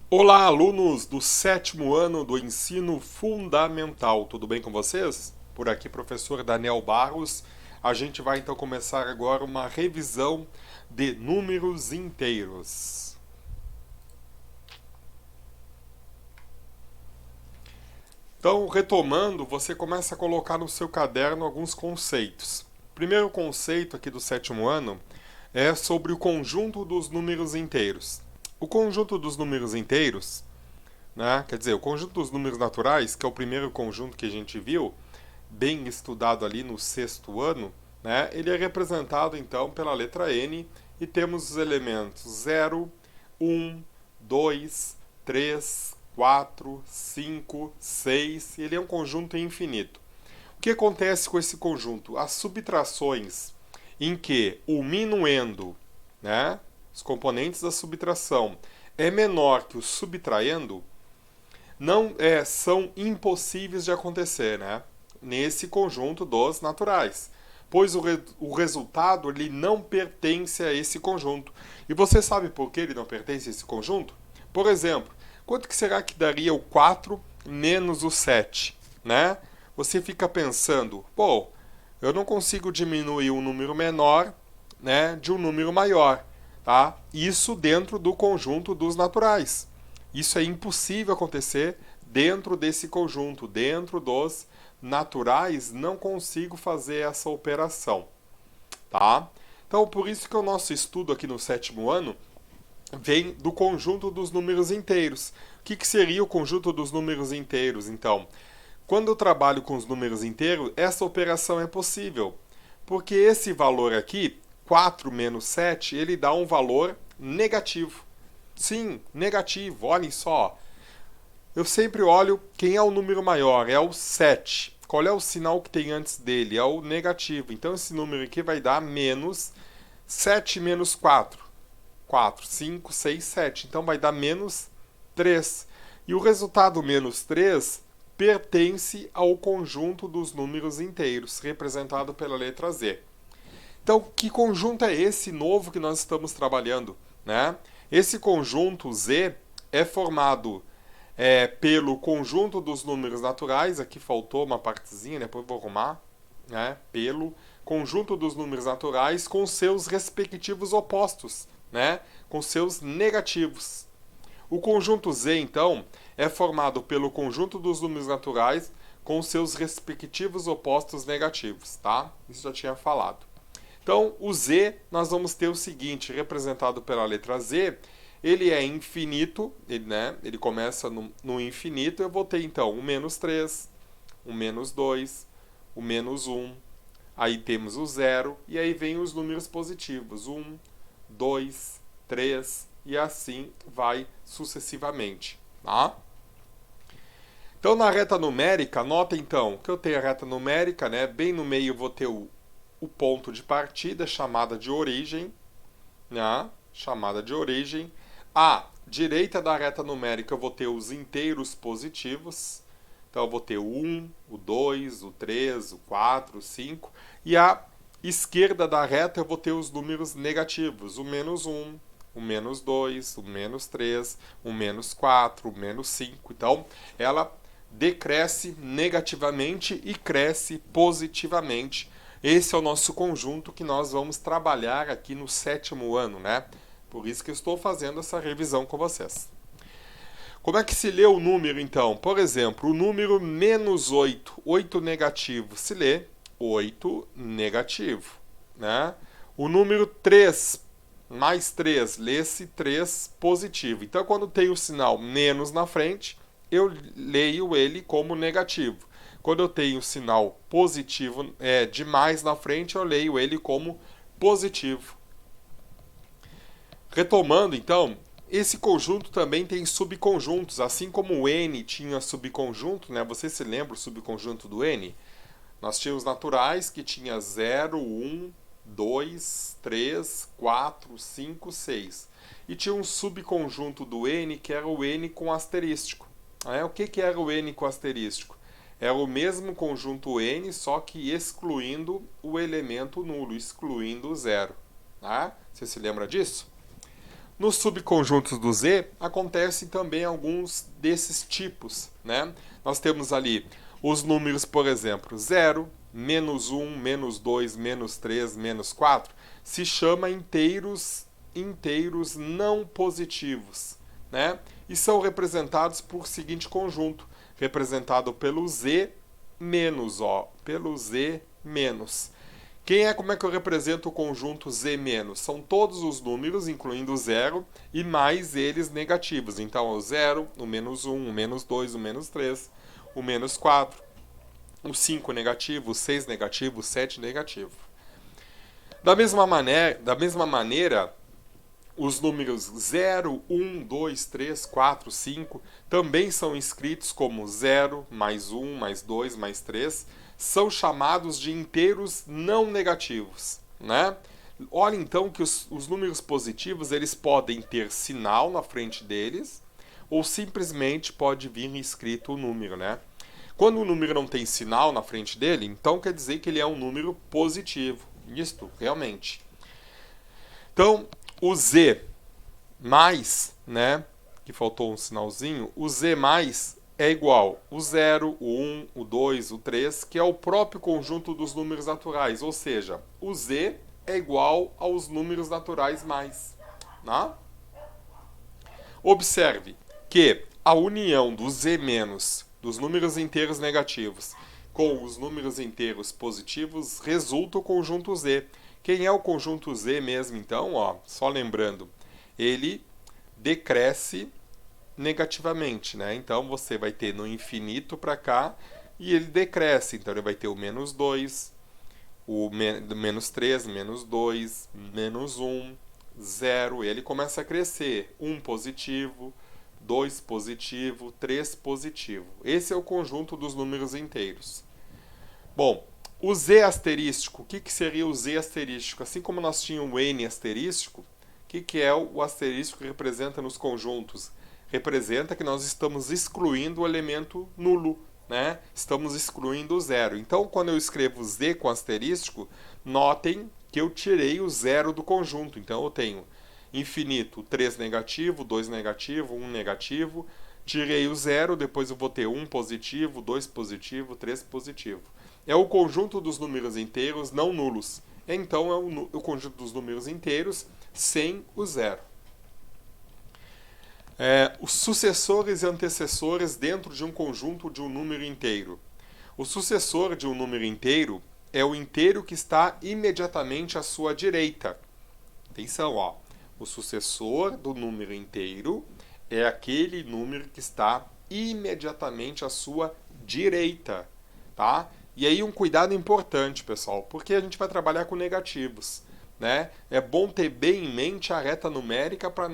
Olá, alunos do sétimo ano do ensino fundamental, tudo bem com vocês? Por aqui, professor Daniel Barros. A gente vai então começar agora uma revisão de números inteiros. Então, retomando, você começa a colocar no seu caderno alguns conceitos. O primeiro conceito aqui do sétimo ano é sobre o conjunto dos números inteiros. O conjunto dos números inteiros, né? Quer dizer, o conjunto dos números naturais, que é o primeiro conjunto que a gente viu, bem estudado ali no sexto ano, né? Ele é representado então pela letra N e temos os elementos 0, 1, 2, 3, 4, 5, 6. Ele é um conjunto infinito. O que acontece com esse conjunto? As subtrações em que o minuendo, né, os componentes da subtração, é menor que o subtraendo, não são impossíveis de acontecer, né? Nesse conjunto dos naturais, pois o resultado ele não pertence a esse conjunto. E você sabe por que ele não pertence a esse conjunto? Por exemplo, quanto que será que daria o 4 menos o 7, né? Você fica pensando, pô, eu não consigo diminuir um número menor, né, de um número maior, tá? Isso dentro do conjunto dos naturais. Isso é impossível acontecer dentro desse conjunto, dentro dos naturais, não consigo fazer essa operação, tá? Então, por isso que o nosso estudo aqui no sétimo ano vem do conjunto dos números inteiros. O que seria o conjunto dos números inteiros, então? Quando eu trabalho com os números inteiros, essa operação é possível, porque esse valor aqui, 4 menos 7, ele dá um valor negativo. Sim, negativo, olhem só. Eu sempre olho quem é o número maior, é o 7. Qual é o sinal que tem antes dele? É o negativo. Então esse número aqui vai dar menos 7 menos 4. 4, 5, 6, 7. Então vai dar menos 3. E o resultado menos 3 pertence ao conjunto dos números inteiros, representado pela letra Z. Então, que conjunto é esse novo que nós estamos trabalhando, né? Esse conjunto Z é formado pelo conjunto dos números naturais, aqui faltou uma partezinha, depois vou arrumar, né? Pelo conjunto dos números naturais com seus respectivos opostos, né? Com seus negativos. O conjunto Z, então, é formado pelo conjunto dos números naturais com seus respectivos opostos negativos, tá? Isso já tinha falado. Então, o Z, nós vamos ter o seguinte, representado pela letra Z, ele é infinito, ele começa no infinito, eu vou ter então o menos 3, o menos 2, o menos 1, aí temos o zero, e aí vem os números positivos, 1, 2, 3, e assim vai sucessivamente, tá? Então, na reta numérica, nota então que eu tenho a reta numérica, né? Bem no meio eu vou ter o ponto de partida, chamada de origem, né? Chamada de origem. À direita da reta numérica eu vou ter os inteiros positivos. Então eu vou ter o 1, o 2, o 3, o 4, o 5. E à esquerda da reta eu vou ter os números negativos, o menos 1, o menos 2, o menos 3, o menos 4, o menos 5. Então ela decresce negativamente e cresce positivamente. Esse é o nosso conjunto que nós vamos trabalhar aqui no sétimo ano, né? Por isso que eu estou fazendo essa revisão com vocês. Como é que se lê o número, então? Por exemplo, o número menos 8, 8 negativo, se lê 8 negativo, né? O número 3 mais 3, lê-se 3 positivo. Então, quando tem o sinal menos na frente, eu leio ele como negativo. Quando eu tenho o sinal positivo de mais na frente, eu leio ele como positivo. Retomando, então, esse conjunto também tem subconjuntos, assim como o N tinha subconjunto, né? Você se lembra o subconjunto do N? Nós tínhamos naturais que tinha 0, 1, 2, 3, 4, 5, 6. E tinha um subconjunto do N que era o N com asterístico. O que era o N com asterístico? Era o mesmo conjunto N, só que excluindo o elemento nulo, excluindo o zero. Tá? Você se lembra disso? Nos subconjuntos do Z, acontecem também alguns desses tipos, né? Nós temos ali os números, por exemplo, 0, menos 1, menos 2, menos 3, menos 4, se chama inteiros não positivos, né? E são representados por seguinte conjunto, representado pelo Z menos, ó, pelo Z menos. Como é que eu represento o conjunto Z menos? São todos os números, incluindo o zero, e mais eles negativos. Então, o 0, o menos 1, o menos 2, o menos 3, o menos 4, o 5 negativo, o 6 negativo, o 7 negativo. Da mesma maneira, os números 0, 1, 2, 3, 4, 5 também são escritos como 0, mais 1, mais 2, mais 3, são chamados de inteiros não negativos, né? Olha então que os números positivos eles podem ter sinal na frente deles ou simplesmente pode vir escrito o número, né? Quando o número não tem sinal na frente dele, então quer dizer que ele é um número positivo. Isto, realmente. Então, o Z mais, né, que faltou um sinalzinho, o Z mais é igual o 0, o 1, o 2, o 3, que é o próprio conjunto dos números naturais, ou seja, o Z é igual aos números naturais mais. Né? Observe que a união do Z menos dos números inteiros negativos com os números inteiros positivos resulta o conjunto Z. Quem é o conjunto Z mesmo, então? Ó, só lembrando, ele decresce negativamente, né? Então você vai ter no infinito para cá e ele decresce. Então ele vai ter o menos 2, o menos 3, menos 2, menos 1, 0. Ele começa a crescer. 1 positivo, 2 positivo, 3 positivo. Esse é o conjunto dos números inteiros. Bom, o Z asterístico, o que seria o Z asterístico? Assim como nós tínhamos o N asterístico, o que é o asterístico que representa nos conjuntos? Representa que nós estamos excluindo o elemento nulo, né? Estamos excluindo o zero. Então, quando eu escrevo Z com asterístico, notem que eu tirei o zero do conjunto. Então, eu tenho infinito, 3 negativo, 2 negativo, 1 negativo. Tirei o zero, depois eu vou ter 1 positivo, 2 positivo, 3 positivo. É o conjunto dos números inteiros não nulos. Então, é o conjunto dos números inteiros sem o zero. Os sucessores e antecessores dentro de um conjunto de um número inteiro. O sucessor de um número inteiro é o inteiro que está imediatamente à sua direita. Atenção, ó. O sucessor do número inteiro é aquele número que está imediatamente à sua direita, tá? E aí um cuidado importante, pessoal, porque a gente vai trabalhar com negativos. Né? É bom ter bem em mente a reta numérica para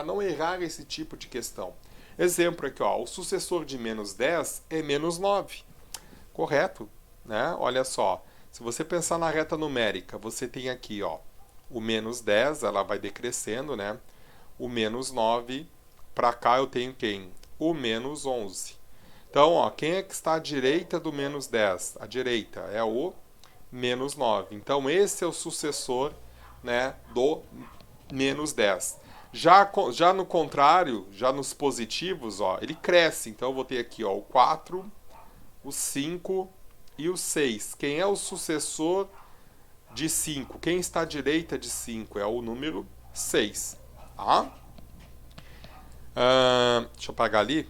não errar esse tipo de questão. Exemplo aqui, ó, o sucessor de menos 10 é menos 9. Correto? Né? Olha só, se você pensar na reta numérica, você tem aqui ó, o menos 10, ela vai decrescendo, né? O menos 9, para cá eu tenho quem? O menos 11. Então, ó, quem é que está à direita do menos 10? A direita é o menos 9. Então, esse é o sucessor, né, do menos 10. Já no contrário, já nos positivos, ó, ele cresce. Então, eu vou ter aqui ó, o 4, o 5 e o 6. Quem é o sucessor de 5? Quem está à direita de 5? É o número 6. Tá? Deixa eu apagar ali.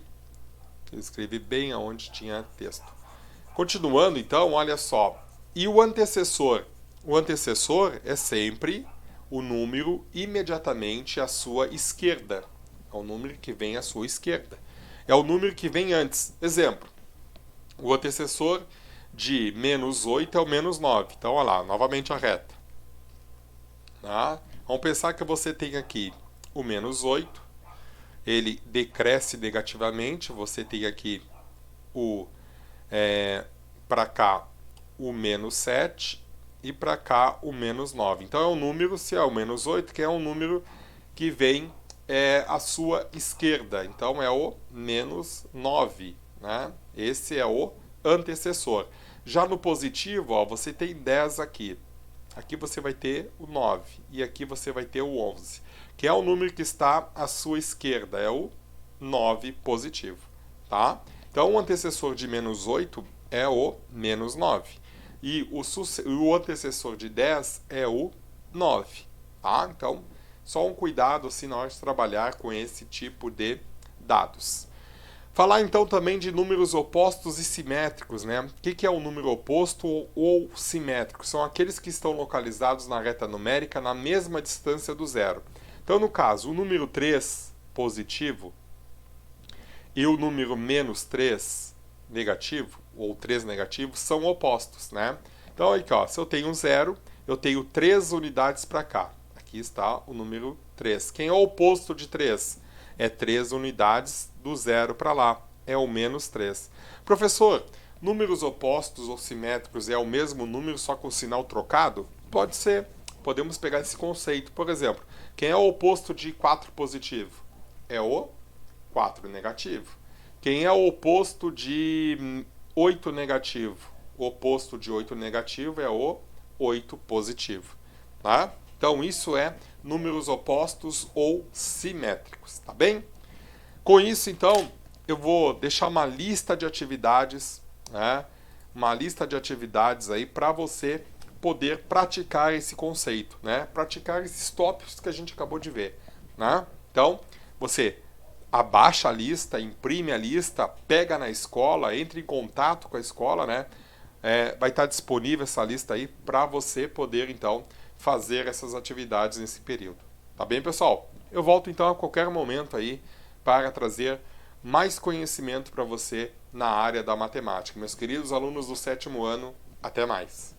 Eu escrevi bem aonde tinha texto. Continuando, então, olha só. E o antecessor? O antecessor é sempre o número imediatamente à sua esquerda. É o número que vem à sua esquerda. É o número que vem antes. Exemplo. O antecessor de menos 8 é o menos 9. Então, olha lá, novamente a reta. Tá? Vamos pensar que você tem aqui o menos 8. Ele decresce negativamente. Você tem aqui o para cá o menos 7 e para cá o menos 9. Então é um número, se é o menos 8, que é um número que vem à sua esquerda. Então é o menos 9. Né? Esse é o antecessor. Já no positivo, ó, você tem 10 aqui. aqui você vai ter o 9 e aqui você vai ter o 11, que é o número que está à sua esquerda, é o 9 positivo, tá? Então, o antecessor de menos 8 é o menos 9. E o antecessor de 10 é o 9, tá? Então, só um cuidado assim na hora de trabalhar com esse tipo de dados. Falar então também de números opostos e simétricos, né? O que é um número oposto ou simétrico? São aqueles que estão localizados na reta numérica na mesma distância do zero. Então, no caso, o número 3 positivo e o número menos 3 negativo, ou 3 negativo, são opostos, né? Então, aqui, ó, se eu tenho 0, eu tenho 3 unidades para cá. Aqui está o número 3. Quem é o oposto de 3? É 3 unidades do 0 para lá. É o menos 3. Professor, números opostos ou simétricos é o mesmo número, só com sinal trocado? Pode ser. Podemos pegar esse conceito. Por exemplo, quem é o oposto de 4 positivo? É o 4 negativo. Quem é o oposto de 8 negativo? O oposto de 8 negativo é o 8 positivo. Tá? Então, isso é números opostos ou simétricos, tá bem? Com isso, então, eu vou deixar uma lista de atividades, né? Uma lista de atividades aí para você poder praticar esse conceito, né? Praticar esses tópicos que a gente acabou de ver, né? Então, você abaixa a lista, imprime a lista, pega na escola, entre em contato com a escola, né? Vai estar disponível essa lista aí para você poder, então, fazer essas atividades nesse período. Tá bem, pessoal? Eu volto, então, a qualquer momento aí para trazer mais conhecimento para você na área da matemática. Meus queridos alunos do 7º ano, até mais!